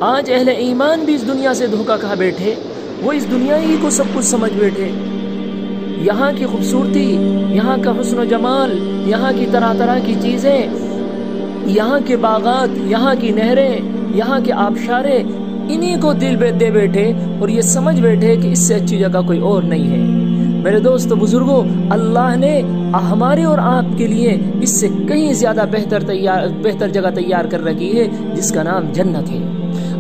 آج اہل ایمان بھی اس دنیا سے دھوکہ کھا بیٹھے، وہ اس دنیا ہی کو سب کچھ سمجھ بیٹھے، یہاں کی خوبصورتی، یہاں کا حسن و جمال، یہاں کی طرح طرح کی چیزیں، یہاں کے باغات، یہاں کی نہریں، یہاں کے آبشارے، انہی کو دل دے بیٹھے اور یہ سمجھ بیٹھے کہ اس سے اچھی جگہ کوئی اور نہیں ہے۔ میرے دوستو بزرگوں، اللہ نے ہمارے اور آپ کے لیے اس سے کہیں زیادہ بہتر جگہ تیار کر رکھی ہے، جس کا نام جنت ہے۔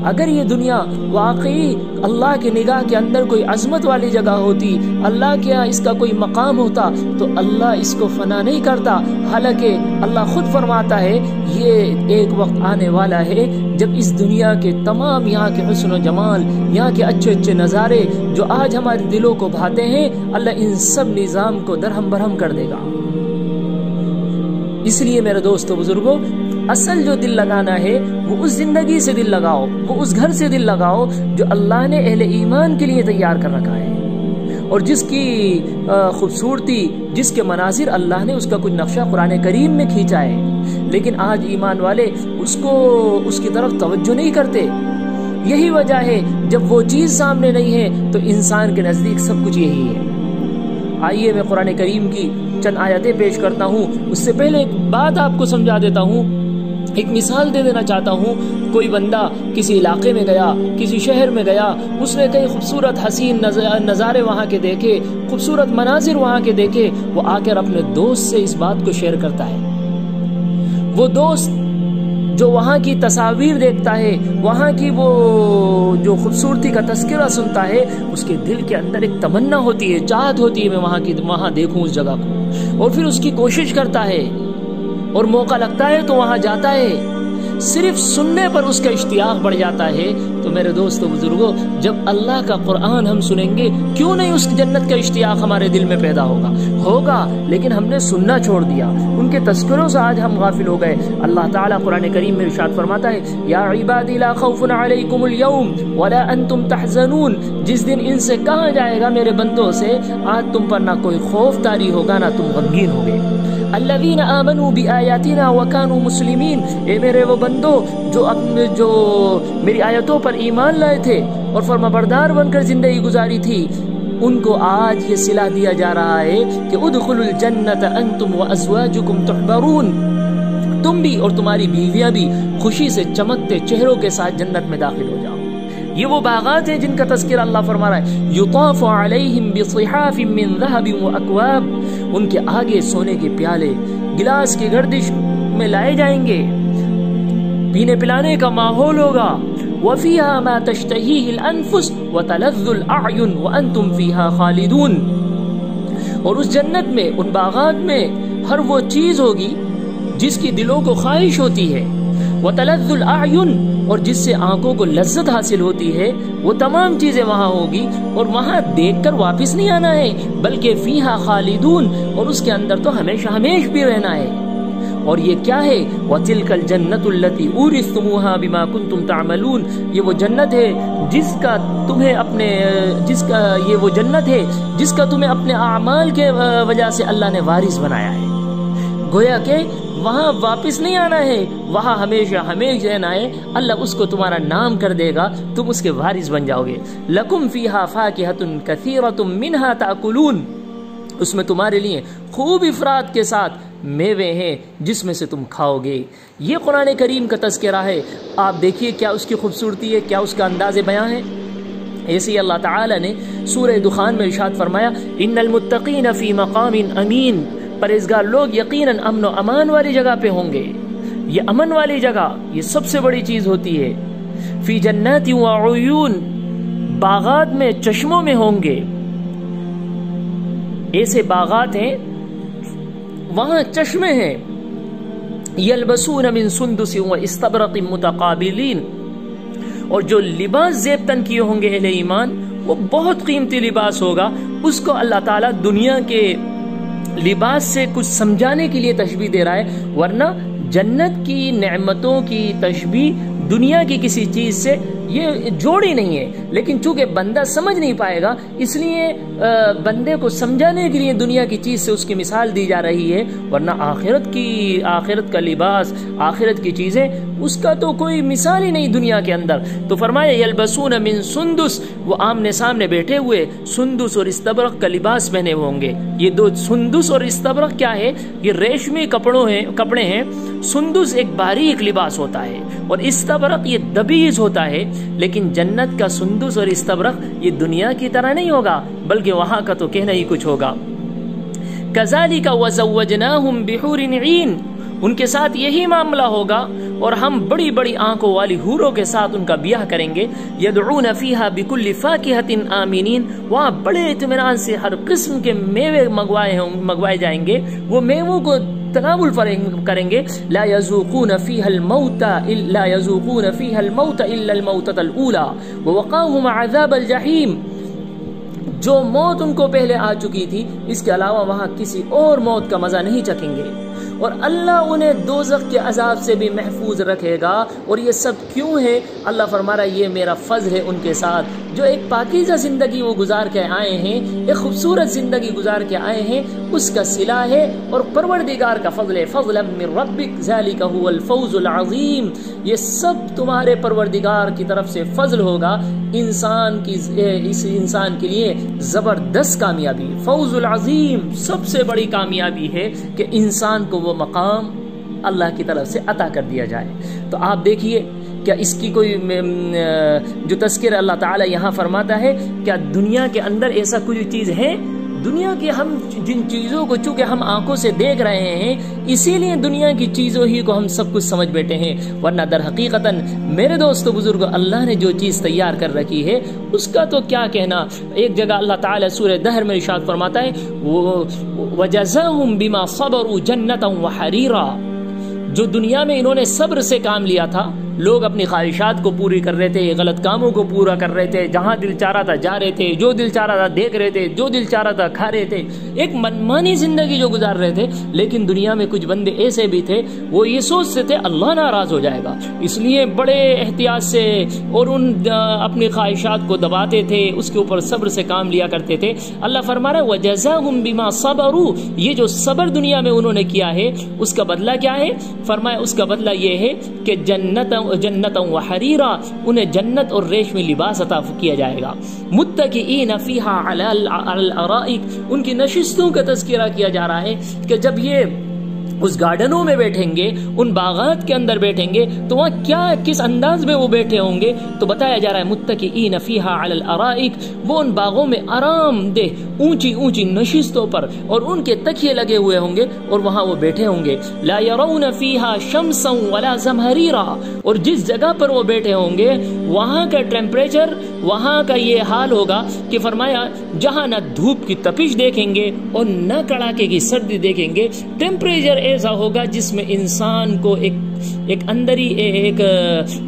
اگر یہ دنیا واقعی اللہ کی نگاہ کے اندر کوئی عظمت والی جگہ ہوتی، اللہ کے یہاں اس کا کوئی مقام ہوتا، تو اللہ اس کو فنا نہیں کرتا۔ حالانکہ اللہ خود فرماتا ہے یہ ایک وقت آنے والا ہے جب اس دنیا کے تمام یہاں کے حسن و جمال، یہاں کے اچھے اچھے نظارے جو آج ہمارے دلوں کو بھاتے ہیں، اللہ ان سب نظام کو درہم برہم کر دے گا۔ اس لیے میرے دوستو بزرگوں، اصل جو دل لگانا ہے وہ اس زندگی سے دل لگاؤ، وہ اس گھر سے دل لگاؤ جو اللہ نے اہل ایمان کے لیے تیار کر رکھا ہے، اور جس کی خوبصورتی، جس کے مناظر اللہ نے اس کا کچھ نقشہ قرآن کریم میں کھینچا ہے، لیکن آج ایمان والے اس کی طرف توجہ نہیں کرتے۔ یہی وجہ ہے جب وہ چیز سامنے نہیں ہے تو انسان کے نزدیک سب کچھ یہی ہے۔ آئیے میں قرآن کریم کی چند آیتیں پیش کرتا ہوں، اس سے پہلے ایک بات آپ کو سمجھا دیتا ہوں، ایک مثال دے دینا چاہتا ہوں۔ کوئی بندہ کسی علاقے میں گیا، کسی شہر میں گیا، اس نے کئی خوبصورت حسین نظارے وہاں کے دیکھے، خوبصورت مناظر وہاں کے دیکھے، وہ آ کر اپنے دوست سے اس بات کو شیئر کرتا ہے۔ وہ دوست جو وہاں کی تصاویر دیکھتا ہے، وہاں کی وہ جو خوبصورتی کا تذکرہ سنتا ہے، اس کے دل کے اندر ایک تمنا ہوتی ہے، چاہت ہوتی ہے میں وہاں دیکھوں اس جگہ کو، اور پھر اس کی کوشش کرتا ہے اور موقع لگتا ہے تو وہاں جاتا ہے۔ صرف سننے پر اس کا اشتیاق بڑھ جاتا ہے۔ تو میرے دوستو بزرگوں، جب اللہ کا قرآن ہم سنیں گے، کیوں نہیں اس جنت کا اشتیاق ہمارے دل میں پیدا ہوگا، لیکن ہم نے سننا چھوڑ دیا، ان کے تذکروں سے آج ہم غافل ہو گئے۔ اللہ تعالیٰ قرآن کریم میں ارشاد فرماتا ہے، یا عبادی لا خوف علیکم اليوم ولا انتم تحزنون، جس دن ان سے کہا جائے گا میرے بندوں سے، آج تم پر نہ کوئی خوف طاری ہوگا، نہ تم غمگین ہوگے۔ الذین آمنوا بآیاتنا وکانوا مسلمین، اے میرے وہ بندو جو میری آیتوں پر ایمان لائے تھے اور فرما بردار بن کر زندگی گزاری تھی، ان کو آج یہ صلہ دیا جا رہا ہے کہ ادخلوا الجنت انتم وازواجکم تحبرون، تم بھی اور تمہاری بیویاں بھی خوشی سے چمکتے چہروں کے ساتھ جنت میں داخل ہو جاؤ۔ یہ وہ باغات ہیں جن کا تذکرہ اللہ فرما رہا ہے، یطاف علیہم بصحاف من ذہب واکواب، ان کے آگے سونے کے پیالے گلاس کی گردش میں لائے جائیں گے، پینے پلانے کا ماحول ہوگا۔ وفیہا ما تشتہیہ الانفس وتلذ الاعین وانتم فیہا خالدون، اور اس جنت میں، ان باغات میں ہر وہ چیز ہوگی جس کی دلوں کو خواہش ہوتی ہے، وتلذ الاعین، اور جس سے آنکھوں کو لذت حاصل ہوتی ہے، وہ تمام چیزیں وہاں ہوگی، اور وہاں دیکھ کر واپس نہیں آنا ہے، بلکہ فیہا خالدون، اور اس کے اندر تو ہمیشہ ہمیش بھی رہنا ہے۔ اور یہ کیا ہے؟ وَتِلْكَ الْجَنَّةُ الَّتِي أُورِثْتُمُوهَا بِمَا كُنْتُمْ تَعْمَلُونَ، یہ وہ جنت ہے جس کا تمہیں اپنے اعمال کے وجہ سے اللہ نے وارث بنایا ہے۔ گویا کہ وہاں واپس نہیں آنا ہے، وہاں ہمیشہ ہمیش رہنا ہے، اللہ اس کو تمہارا نام کر دے گا، تم اس کے وارث بن جاؤ گے۔ لَكُمْ فِيهَا فَاكِهَةٌ كَثِيرَةٌ مِّنْهَا تَأْكُلُونَ، اس میں تمہارے لیے خوب افراد کے ساتھ میوے ہیں جس میں سے تم کھاؤ گے۔ یہ قرآن کریم کا تذکرہ ہے، آپ دیکھیے کیا اس کی خوبصورتی ہے، کیا اس کا انداز بیاں ہے۔ ایسے ہی اللہ تعالیٰ نے سورہ دخان میں ارشاد فرمایا، ان المتقین فی مقام امین، پرہیزگار لوگ یقیناً امن و امان والی جگہ پہ ہوں گے۔ یہ امن والی جگہ، یہ سب سے بڑی چیز ہوتی ہے۔ فی جنات وعیون، باغات میں، چشموں میں ہوں گے۔ ایسے باغات ہیں، وہاں چشمے ہیں۔ یلبسون من سندس واستبرق متقابلین، اور جو لباس زیب تن کیے ہوں گے اہل ایمان، وہ بہت قیمتی لباس ہوگا۔ اس کو اللہ تعالیٰ دنیا کے لباس سے کچھ سمجھانے کے لیے تشبیہ دے رہا ہے، ورنہ جنت کی نعمتوں کی تشبیہ دنیا کی کسی چیز سے یہ جوڑ ہی نہیں ہے، لیکن چونکہ بندہ سمجھ نہیں پائے گا اس لیے بندے کو سمجھانے کے لیے دنیا کی چیز سے اس کی مثال دی جا رہی ہے، ورنہ آخرت کا لباس، آخرت کی چیزیں، اس کا تو کوئی مثال ہی نہیں دنیا کے اندر۔ تو فرمایا یلبسون من سندس، وہ آمنے سامنے بیٹھے ہوئے سندس اور استبرق کا لباس پہنے ہوں گے۔ یہ دو سندس اور استبرق کیا ہے؟ یہ ریشمی کپڑے ہیں۔ سندس ایک باریک لباس ہوتا ہے اور استبرق یہ دبیز ہوتا ہے، لیکن جنت کا سندس اور استبرق یہ دنیا کی طرح نہیں ہوگا، بلکہ وہاں کا تو کہنا ہی کچھ ہوگا۔ کذالک وزوجناہم بحور عین، ان کے ساتھ یہی معاملہ ہوگا اور ہم بڑی بڑی آنکھوں والی حوروں کے ساتھ ان کا بیاہ کریں گے۔ یدعون فیہا بکل فاکہۃ آمینین، وہاں بڑے اطمینان سے ہر قسم کے میوے منگوائے جائیں گے، وہ میووں کو تناول کریں گے۔ لا یذوقون فیہا الموت الا الموتۃ الاولی ووقاہم عذاب الجحیم، جو موت ان کو پہلے آ چکی تھی اس کے علاوہ وہاں کسی اور موت کا مزہ نہیں چکیں گے، اور اللہ انہیں دوزخ کے عذاب سے بھی محفوظ رکھے گا۔ اور یہ سب کیوں ہے؟ اللہ فرما رہا ہے یہ میرا فضل ہے ان کے ساتھ، جو ایک پاکیزہ زندگی وہ گزار کے آئے ہیں، ایک خوبصورت زندگی گزار کے آئے ہیں، اس کا صلہ ہے اور پروردگار کا فضل ہے۔ فضلا من ربک ذالک هو الفوز العظیم، یہ سب تمہارے پروردگار کی طرف سے فضل ہوگا، اس انسان کے لیے زبردست کامیابی، فوز العظیم، سب سے بڑی کامیابی ہے کہ انسان کو وہ مقام اللہ کی طرف سے عطا کر دیا جائے۔ تو آپ دیکھیے کیا اس کی کوئی جو تذکرہ اللہ تعالی یہاں فرماتا ہے، کیا دنیا کے اندر ایسا کوئی چیز ہے؟ دنیا کی ہم جن چیزوں کو چونکہ ہم آنکھوں سے دیکھ رہے ہیں، اسی لیے دنیا کی چیزوں ہی کو ہم سب کچھ سمجھ بیٹھے ہیں، ورنہ در حقیقتاً میرے دوستو بزرگو اللہ نے جو چیز تیار کر رکھی ہے اس کا تو کیا کہنا۔ ایک جگہ اللہ تعالی سورہ دہر میں ارشاد فرماتا ہے وَجَزَاهُمْ بِمَا صَبَرُوا جَنَّةً وَحَرِيرًا، جو دنیا میں انہوں نے صبر سے کام لیا تھا، لوگ اپنی خواہشات کو پوری کر رہے تھے، غلط کاموں کو پورا کر رہے تھے، جہاں دل چاہ رہا تھا جا رہے تھے، جو دل چاہ رہا تھا دیکھ رہے تھے، جو دل چاہ رہا تھا کھا رہے تھے، ایک منمانی زندگی جو گزار رہے تھے۔ لیکن دنیا میں کچھ بندے ایسے بھی تھے وہ یہ سوچتے تھے اللہ ناراض ہو جائے گا، اس لیے بڑے احتیاط سے اور اپنی خواہشات کو دباتے تھے، اس کے اوپر صبر سے کام لیا کرتے تھے۔ اللہ فرما رہا ہے وَجَزَاهُمْ بِمَا صَبَرُوا، یہ جو صبر دنیا میں انہوں نے کیا ہے اس کا بدلہ کیا ہے؟ فرمایا اس کا بدلہ یہ ہے کہ جنت وحریرا، انہیں جنت اور ریشمی لباس عطا کیا جائے گا۔ متکئین فیہا علی الارائک، ان کی نشستوں کا تذکرہ کیا جا رہا ہے کہ جب یہ اس گارڈنوں میں بیٹھیں گے، ان باغات کے اندر بیٹھیں گے تو وہاں کیا کس انداز میں وہ بیٹھے ہوں گے، تو بتایا جا رہا ہے متکئین فیہا علی الارائک، وہ ان باغوں میں آرام دہ اونچی اونچی نشستوں پر اور ان کے تکیے لگے ہوئے ہوں گے اور وہاں وہ بیٹھے ہوں گے۔ لا یرون فیہا شمسا ولا زمہریرا، اور جس جگہ پر وہ بیٹھے ہوں گے وہاں کا ٹیمپریچر، وہاں کا یہ حال ہوگا کہ فرمایا جہاں نہ دھوپ کی تپش دیکھیں گے اور نہ کڑاکے کی سردی دیکھیں گے، ٹیمپریچر ایسا ہوگا جس میں انسان کو ایک اندری ایک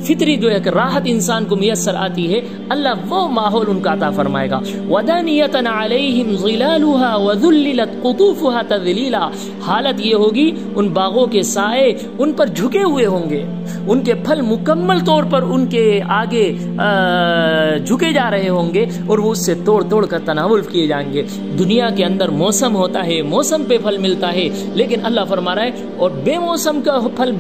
فطری جو ایک راحت انسان کو میسر آتی ہے، اللہ وہ ماحول ان کا عطا فرمائے گا۔ وَدَانِيَةً عَلَيْهِمْ ظِلَالُهَا وَذُلِّلَتْ قُطُوفُهَا تَذْلِيلًا، حالت یہ ہوگی ان باغوں کے سائے ان پر جھکے ہوئے ہوں گے، ان کے پھل مکمل طور پر ان کے آگے جھکے جا رہے ہوں گے اور وہ اس سے توڑ توڑ کر تناول کیے جائیں گے۔ دنیا کے اندر موسم ہوتا ہے، موسم پہ پھل ملتا ہے، لیکن اللہ فرما رہا ہے اور بے موسم کا پھل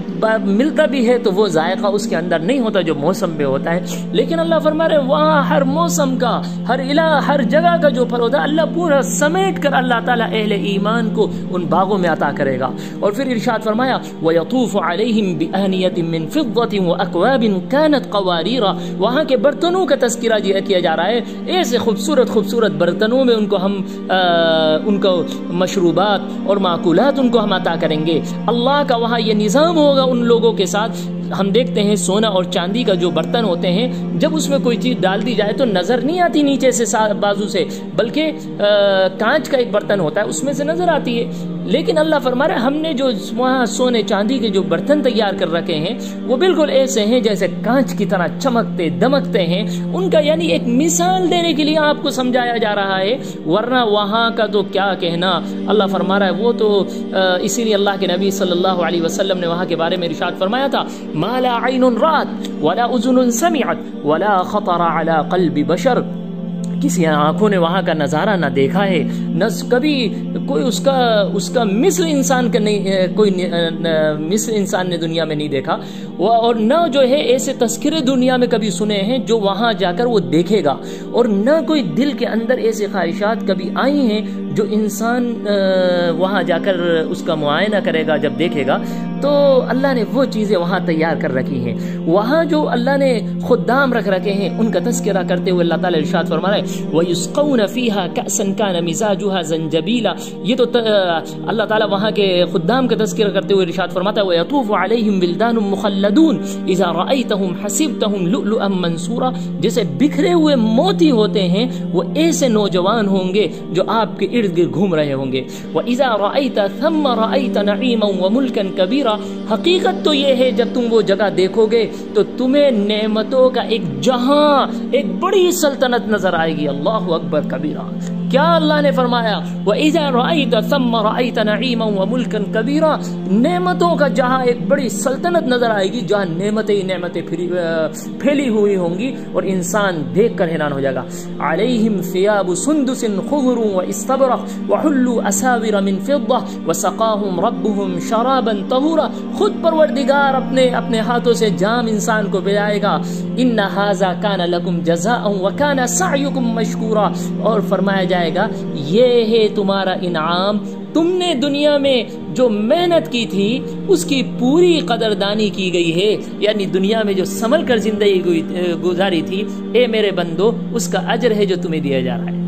ملتا بھی ہے تو وہ ذائقہ اس کے اندر نہیں ہوتا جو موسم پہ ہوتا ہے، لیکن اللہ فرما رہے وہاں ہر موسم کا، ہر جگہ کا جو پھل ہوتا ہے اللہ پورا سمیٹ کر اللہ تعالیٰ اہل ایمان کو ان باغوں میں عطا کرے گا۔ اور پھر ارشاد فرمایا وَيَطُوفُ عَلَيْهِمْ بِآنِيَةٍ مِّن فِضَّةٍ وَأَكْوَابٍ كَانَتْ قَوَارِيرَ، وہاں کے برتنوں کا تذکرہ کیا جا رہا ہے، ایسے خوبصورت خوبصورت برتنوں میں ان کو ہم ان کو مشروبات اور معقولات ان کو ہم عطا کریں گے۔ اللہ کا وہاں یہ نظام ہوگا ان لوگوں کے ساتھ۔ ہم دیکھتے ہیں سونا اور چاندی کا جو برتن ہوتے ہیں، جب اس میں کوئی چیز ڈال دی جائے تو نظر نہیں آتی نیچے سے بازو سے، بلکہ کانچ کا ایک برتن ہوتا ہے اس میں سے نظر آتی ہے۔ لیکن اللہ فرما رہا ہے ہم نے جو وہاں سونے چاندی کے جو برتن تیار کر رکھے ہیں وہ بالکل ایسے ہیں جیسے کانچ کی طرح چمکتے دمکتے ہیں. ان کا یعنی ایک مثال دینے کے لیے آپ کو سمجھایا جا رہا ہے، ورنہ وہاں کا تو کیا کہنا. اللہ فرما رہا ہے وہ تو اسی لیے اللہ کے نبی صلی اللہ علیہ وسلم نے وہاں کے بارے میں ارشاد فرمایا تھا، ما لا عین رات ولا اذن سمعت ولا خطر على قلب بشر. کسی آنکھوں نے وہاں کا نظارہ نہ دیکھا ہے، نہ کبھی کوئی اس کا مثل انسان کا نہیں، کوئی مثل انسان نے دنیا میں نہیں دیکھا، اور نہ جو ہے ایسے تذکرے دنیا میں کبھی سنے ہیں جو وہاں جا کر وہ دیکھے گا، اور نہ کوئی دل کے اندر ایسی خواہشات کبھی آئی ہیں جو انسان وہاں جا کر اس کا معائنہ کرے گا، جب دیکھے گا. تو اللہ نے وہ چیزیں وہاں تیار کر رکھی ہیں. وہاں جو اللہ نے خدام رکھ رکھے ہیں ان کا تذکرہ کرتے ہوئے اللہ تعالیٰ ارشاد فرما رہا ہے وَيُسْقَوْنَ فِيهَا كَأْسًا كَانَ مِزَاجُهَا زَنْجَبِيلًا. یہ تو اللہ تعالیٰ وہاں کے خدام کا تذکرہ کرتے ہوئے ارشاد فرماتا ہے وَيَطُوفُ عَلَيْهِمْ وِلْدَانٌ مُخَلَّدُونَ إِذَا رَأَيْتَهُمْ حَسِبْتَهُمْ لُؤْلُؤًا مَنْثُورًا. جیسے بکھرے ہوئے موتی ہوتے ہیں وہ ایسے نوجوان ہوں گے جو آپ کے ارد گرد گھوم رہے ہوں گے. وَإِذَا رَأَيْتَ ثَمَّ رَأَيْتَ نَعِيمًا وَمُلْكًا كَبِيرًا. حقیقت تو یہ ہے جب تم وہ جگہ دیکھو گے تو تمہیں نعمتوں کا ایک جہاں، ایک بڑی سلطنت نظر آئے گی. اللہ اکبر کبیرہ. کیا اللہ نے فرمایا وَإِذَا رَأَيْتَ ثَمَّ رَأَيْتَ نَعِيمًا وَمُلْكًا كَبِيرًا. نعمتوں کا جہاں ایک بڑی سلطنت نظر آئے گی، جہاں نعمتیں پھیلی ہوئی ہوں گی اور انسان دیکھ کر حیران ہو جائے گا. عَلَيْهِمْ ثِيَابُ سُنْدُسٍ خُضْرٌ وَإِسْتَبْرَقٍ وَحُلُّوا أَسَاوِرَ مِنْ فِضَّةٍ وَسَقَاهُمْ رَبُّهُمْ شَرَابًا طَهُورًا. خود پروردگار اپنے ہاتھوں سے جام انسان کو پلائے گا. إِنَّ هَذَا كَانَ لَكُمْ جَزَاءً وَكَانَ سَعْيُكُمْ مَشْكُورًا. اور فرمایا جائے گا یہ ہے تمہارا انعام، تم نے دنیا میں جو محنت کی تھی اس کی پوری قدردانی کی گئی ہے. یعنی دنیا میں جو سنبھل کر زندگی گزاری تھی، اے میرے بندو اس کا اجر ہے جو تمہیں دیا جا رہا ہے.